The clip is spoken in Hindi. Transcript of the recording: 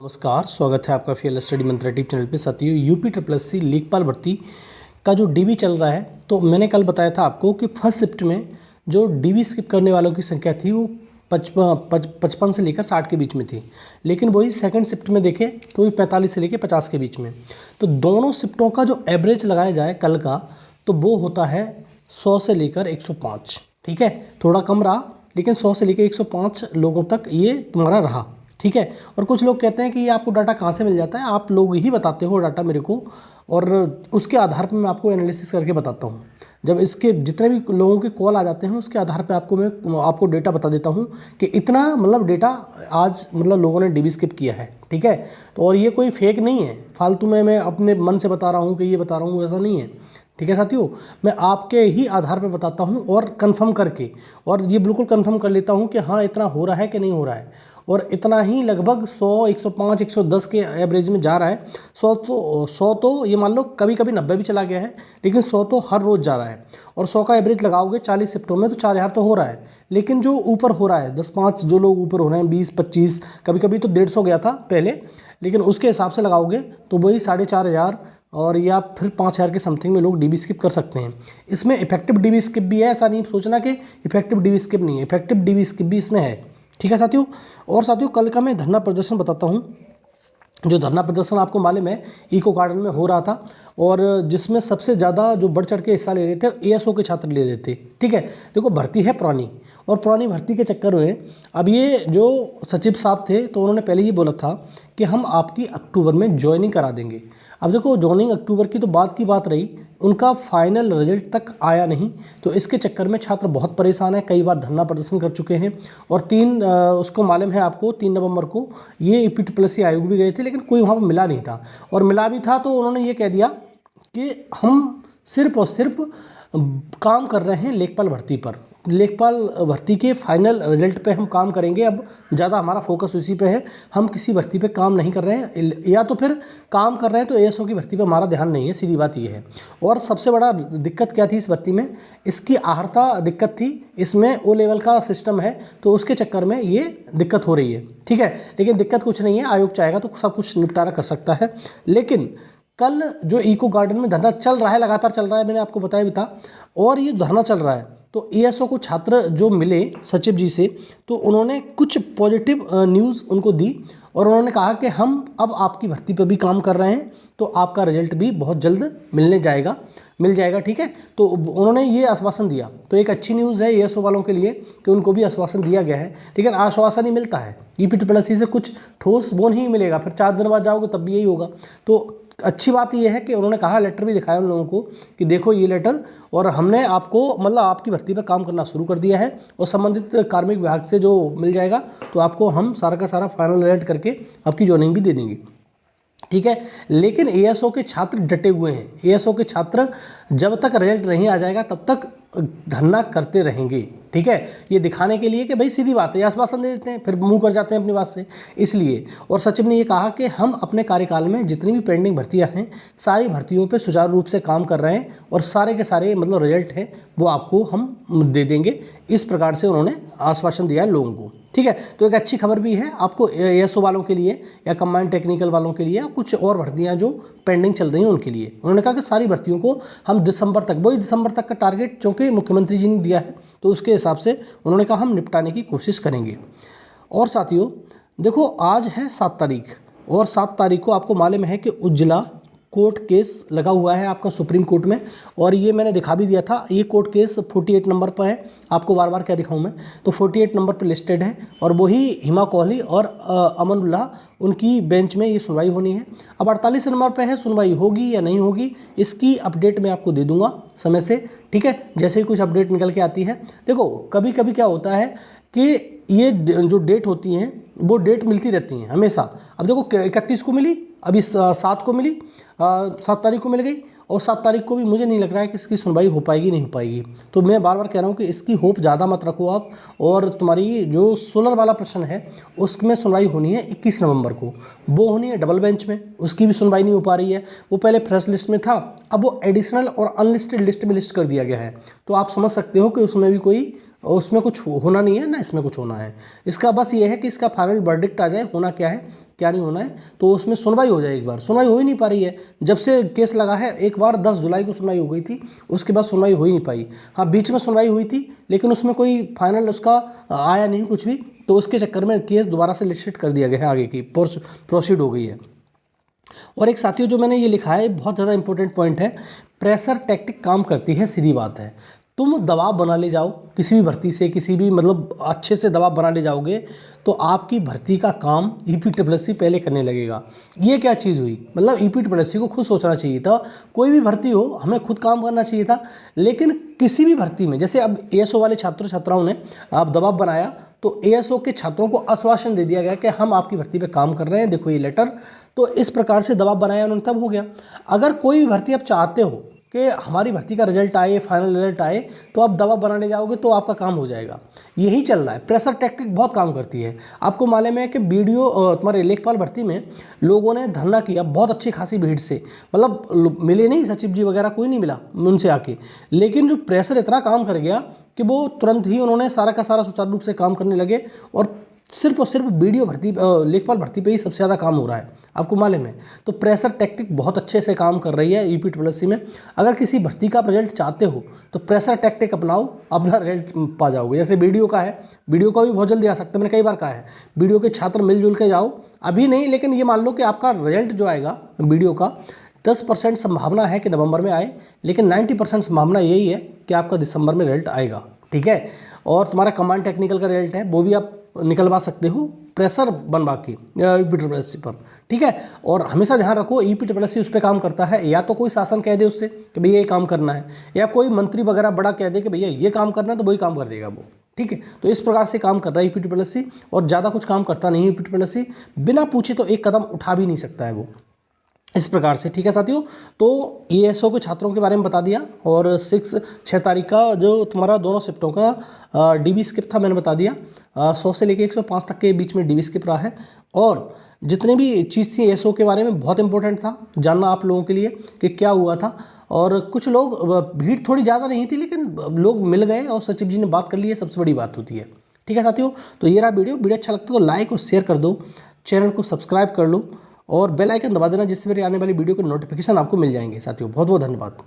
नमस्कार, स्वागत है आपका फीएल स्टडी मंत्रा टीप चैनल पे। साथियों, यूपी ट्रिपल एस सी लेखपाल भर्ती का जो डीबी चल रहा है, तो मैंने कल बताया था आपको कि फर्स्ट शिफ्ट में जो डीबी स्किप करने वालों की संख्या थी वो 55 से लेकर 60 के बीच में थी। लेकिन वही सेकंड शिफ्ट में देखें तो वही 45 से लेकर 50 के बीच में। तो दोनों शिफ्टों का जो एवरेज लगाया जाए कल का, तो वो होता है 100 से लेकर 105। ठीक है, थोड़ा कम रहा, लेकिन 100 से लेकर 105 लोगों तक ये तुम्हारा रहा। ठीक है, और कुछ लोग कहते हैं कि ये आपको डाटा कहाँ से मिल जाता है, आप लोग ही बताते हो डाटा मेरे को, और उसके आधार पर मैं आपको एनालिसिस करके बताता हूँ। जब इसके जितने भी लोगों के कॉल आ जाते हैं उसके आधार पे मैं आपको डेटा बता देता हूँ कि इतना मतलब डेटा आज मतलब लोगों ने डीबी स्किप किया है। ठीक है, तो और ये कोई फेक नहीं है, फालतू में मैं अपने मन से बता रहा हूँ कि ये बता रहा हूँ, ऐसा नहीं है। ठीक है साथियों, मैं आपके ही आधार पर बताता हूँ और कंफर्म करके, और ये बिल्कुल कंफर्म कर लेता हूँ कि हाँ इतना हो रहा है कि नहीं हो रहा है, और इतना ही लगभग 100, 105, 110 के एवरेज में जा रहा है। 100 तो ये मान लो कभी कभी 90 भी चला गया है, लेकिन 100 तो हर रोज़ जा रहा है। और 100 का एवरेज लगाओगे 40 शिफ्टों में तो 4000 तो हो रहा है। लेकिन जो ऊपर हो रहा है 10-5 जो लोग ऊपर हो रहे हैं, 20-25, कभी कभी तो 150 गया था पहले, लेकिन उसके हिसाब से लगाओगे तो वही 4500 और या फिर 5000 के समथिंग में लोग डीबी स्किप कर सकते हैं। इसमें इफेक्टिव डीबी स्किप भी है, ऐसा नहीं सोचना कि इफेक्टिव डीबी स्किप नहीं है, इफेक्टिव डीबी स्किप भी इसमें है। ठीक है साथियों, और साथियों कल का मैं धरना प्रदर्शन बताता हूँ। जो धरना प्रदर्शन आपको मालूम है इको गार्डन में हो रहा था, और जिसमें सबसे ज़्यादा जो बढ़ चढ़ के हिस्सा ले रहे थे एएसओ के छात्र ले रहे थे। ठीक है, देखो भर्ती है पुरानी, और पुरानी भर्ती के चक्कर में अब ये जो सचिव साहब थे तो उन्होंने पहले ये बोला था कि हम आपकी अक्टूबर में ज्वाइनिंग करा देंगे। अब देखो ज्वाइनिंग अक्टूबर की तो बाद की बात रही, उनका फाइनल रिजल्ट तक आया नहीं, तो इसके चक्कर में छात्र बहुत परेशान हैं, कई बार धरना प्रदर्शन कर चुके हैं। और उसको मालूम है आपको 3 नवंबर को ये यूपी ट्रिपल एस सी आयोग भी गए थे, लेकिन कोई वहाँ पर मिला नहीं था, और मिला भी था तो उन्होंने ये कह दिया कि हम सिर्फ और सिर्फ काम कर रहे हैं लेखपाल भर्ती पर, लेखपाल भर्ती के फाइनल रिजल्ट पे हम काम करेंगे। अब ज़्यादा हमारा फोकस उसी पे है, हम किसी भर्ती पे काम नहीं कर रहे हैं, या तो फिर काम कर रहे हैं तो एएसओ की भर्ती पे हमारा ध्यान नहीं है, सीधी बात ये है। और सबसे बड़ा दिक्कत क्या थी इस भर्ती में, इसकी आहर्ता दिक्कत थी, इसमें ओ लेवल का सिस्टम है, तो उसके चक्कर में ये दिक्कत हो रही है। ठीक है, लेकिन दिक्कत कुछ नहीं है, आयोग चाहेगा तो सब कुछ निपटारा कर सकता है। लेकिन कल जो इको गार्डन में धरना चल रहा है, लगातार चल रहा है, मैंने आपको बताया भी था, और ये धरना चल रहा है, तो एएसओ को छात्र जो मिले सचिव जी से, तो उन्होंने कुछ पॉजिटिव न्यूज़ उनको दी, और उन्होंने कहा कि हम अब आपकी भर्ती पर भी काम कर रहे हैं, तो आपका रिजल्ट भी बहुत जल्द मिल जाएगा। ठीक है, तो उन्होंने ये आश्वासन दिया, तो एक अच्छी न्यूज़ है एएसओ वालों के लिए कि उनको भी आश्वासन दिया गया है। लेकिन आश्वासन ही मिलता है, यूपी ट्रिपल एस सी से कुछ ठोस वो नहीं मिलेगा, फिर 4 दिन बाद जाओगे तब भी यही होगा। तो अच्छी बात यह है कि उन्होंने कहा, लेटर भी दिखाया उन लोगों को कि देखो ये लेटर, और हमने आपको मतलब आपकी भर्ती पर काम करना शुरू कर दिया है, और संबंधित कार्मिक विभाग से जो मिल जाएगा तो आपको हम सारा का सारा फाइनल रिजल्ट करके आपकी ज्वाइनिंग भी दे देंगे। ठीक है, लेकिन एएसओ के छात्र डटे हुए हैं, एएसओ के छात्र जब तक रिजल्ट नहीं आ जाएगा तब तक धरना करते रहेंगे। ठीक है, ये दिखाने के लिए कि भाई सीधी बात है, आश्वासन दे देते हैं फिर मुंह कर जाते हैं अपनी बात से, इसलिए। और सचिव ने ये कहा कि हम अपने कार्यकाल में जितनी भी पेंडिंग भर्तियां हैं सारी भर्तियों पे सुचारू रूप से काम कर रहे हैं, और सारे के सारे मतलब रिजल्ट हैं वो आपको हम दे देंगे, इस प्रकार से उन्होंने आश्वासन दिया है लोगों को। ठीक है, तो एक अच्छी खबर भी है आपको एएसओ वालों के लिए, या कंबाइंड टेक्निकल वालों के लिए, या कुछ और भर्तियां जो पेंडिंग चल रही हैं उनके लिए। उन्होंने कहा कि सारी भर्तियों को हम दिसंबर तक, वही दिसंबर तक का टारगेट चूँकि मुख्यमंत्री जी ने दिया है, तो उसके हिसाब से उन्होंने कहा हम निपटाने की कोशिश करेंगे। और साथियों देखो, आज है 7 तारीख, और 7 तारीख को आपको मालूम है कि उज्ज्वला कोर्ट केस लगा हुआ है आपका सुप्रीम कोर्ट में, और ये मैंने दिखा भी दिया था। ये कोर्ट केस 48 नंबर पर है, आपको बार बार क्या दिखाऊं मैं, तो 48 नंबर पर लिस्टेड है, और वही हिमा कोहली और अमनुल्लाह, उनकी बेंच में ये सुनवाई होनी है। अब 48 नंबर पर है, सुनवाई होगी या नहीं होगी इसकी अपडेट मैं आपको दे दूंगा समय से। ठीक है, जैसे ही कुछ अपडेट निकल के आती है। देखो कभी कभी क्या होता है कि ये जो डेट होती हैं वो डेट मिलती रहती हैं हमेशा। अब देखो 31 को मिली, अभी 7 को मिली, 7 तारीख को मिल गई, और 7 तारीख को भी मुझे नहीं लग रहा है कि इसकी सुनवाई हो पाएगी नहीं हो पाएगी। तो मैं बार बार कह रहा हूँ कि इसकी होप ज़्यादा मत रखो आप। और तुम्हारी जो सोलर वाला प्रश्न है उसमें सुनवाई होनी है 21 नवंबर को, वो होनी है डबल बेंच में, उसकी भी सुनवाई नहीं हो पा रही है। वो पहले फ्रेश लिस्ट में था, अब वो एडिशनल और अनलिस्टेड लिस्ट में लिस्ट कर दिया गया है। तो आप समझ सकते हो कि उसमें भी कोई, उसमें कुछ होना नहीं है ना इसमें कुछ होना है। इसका बस ये है कि इसका फाइनल वर्डिक्ट आ जाए, होना क्या है क्या नहीं होना है, तो उसमें सुनवाई हो जाए। एक बार सुनवाई हो ही नहीं पा रही है, जब से केस लगा है। एक बार 10 जुलाई को सुनवाई हो गई थी, उसके बाद सुनवाई हो ही नहीं पाई। हाँ, बीच में सुनवाई हुई थी, लेकिन उसमें कोई फाइनल उसका आया नहीं कुछ भी, तो उसके चक्कर में केस दोबारा से लिस्टेड कर दिया गया है, आगे की प्रोसीड हो गई है। और एक साथियों जो मैंने ये लिखा है, बहुत ज़्यादा इंपॉर्टेंट पॉइंट है, प्रेशर टैक्टिक काम करती है। सीधी बात है, तुम दबाव बना ले जाओ किसी भी भर्ती से, किसी भी मतलब अच्छे से दबाव बना ले जाओगे तो आपकी भर्ती का काम ईपीट्रिपलएससी पहले करने लगेगा। ये क्या चीज़ हुई, मतलब ईपीट्रिपलएससी को खुद सोचना चाहिए था। कोई भी भर्ती हो, हमें खुद काम करना चाहिए था। लेकिन किसी भी भर्ती में, जैसे अब एएसओ वाले छात्र छात्राओं ने आप दबाव बनाया, तो एएसओ के छात्रों को आश्वासन दे दिया गया कि हम आपकी भर्ती पे काम कर रहे हैं, देखो ये लेटर। तो इस प्रकार से दबाव बनाया उन्होंने, तब हो गया। अगर कोई भी भर्ती आप चाहते हो कि हमारी भर्ती का रिजल्ट आए, फाइनल रिजल्ट आए, तो आप दबाव बनाने जाओगे तो आपका काम हो जाएगा। यही चल रहा है, प्रेशर टैक्टिक बहुत काम करती है। आपको मालूम है कि तुम्हारे लेखपाल भर्ती में लोगों ने धरना किया बहुत अच्छी खासी भीड़ से, मतलब मिले नहीं, सचिव जी वगैरह कोई नहीं मिला उनसे आके, लेकिन जो प्रेशर इतना काम कर गया कि वो तुरंत ही उन्होंने सारा का सारा सुचारू रूप से काम करने लगे। और सिर्फ और सिर्फ लेखपाल भर्ती पे ही सबसे ज़्यादा काम हो रहा है, आपको मालूम है। तो प्रेशर टैक्टिक बहुत अच्छे से काम कर रही है ईपीट्रिपलएससी में। अगर किसी भर्ती का रिजल्ट चाहते हो तो प्रेशर टैक्टिक अपनाओ, अपना रिजल्ट पा जाओगे। जैसे बीडीओ का है, बीडीओ का भी बहुत जल्दी आ सकता है, मैंने कई बार कहा है। बीडीओ के छात्र मिलजुल के जाओ, अभी नहीं, लेकिन ये मान लो कि आपका रिजल्ट जो आएगा बीडीओ का 10% संभावना है कि नवंबर में आए, लेकिन 90% संभावना यही है कि आपका दिसंबर में रिजल्ट आएगा, ठीक है। और तुम्हारा कमांड टेक्निकल का रिजल्ट है, वो भी आप निकलवा सकते हो प्रेशर बनवा के ईपीट्रिपलएससी पर, ठीक है। और हमेशा ध्यान रखो, ईपीट्रिपलएससी उस पर काम करता है, या तो कोई शासन कह दे उससे कि भैया ये काम करना है, या कोई मंत्री वगैरह बड़ा कह दे कि भैया ये काम करना है, तो वही काम कर देगा वो, ठीक है। तो इस प्रकार से काम कर रहा है ईपीट्रिपलएससी, और ज़्यादा कुछ काम करता नहीं ईपीट्रिपलएससी। बिना पूछे तो एक कदम उठा भी नहीं सकता है वो, इस प्रकार से, ठीक है साथियों। तो एएसओ के छात्रों के बारे में बता दिया, और 6 तारीख का जो तुम्हारा दोनों शिफ्टों का डीबी स्किप था मैंने बता दिया। 100 से लेकर 105 तक के बीच में डीबी स्किप रहा है। और जितने भी चीज़ थी एएसओ के बारे में, बहुत इंपॉर्टेंट था जानना आप लोगों के लिए कि क्या हुआ था। और कुछ लोग, भीड़ थोड़ी ज़्यादा नहीं थी, लेकिन लोग मिल गए और सचिव जी ने बात कर ली है, सबसे बड़ी बात होती है, ठीक है साथियों। तो ये रहा वीडियो अच्छा लगता है तो लाइक और शेयर कर दो, चैनल को सब्सक्राइब कर लो, और बेल आइकन दबा देना, जिससे मेरी आने वाली वीडियो के नोटिफिकेशन आपको मिल जाएंगे साथियों। बहुत बहुत धन्यवाद।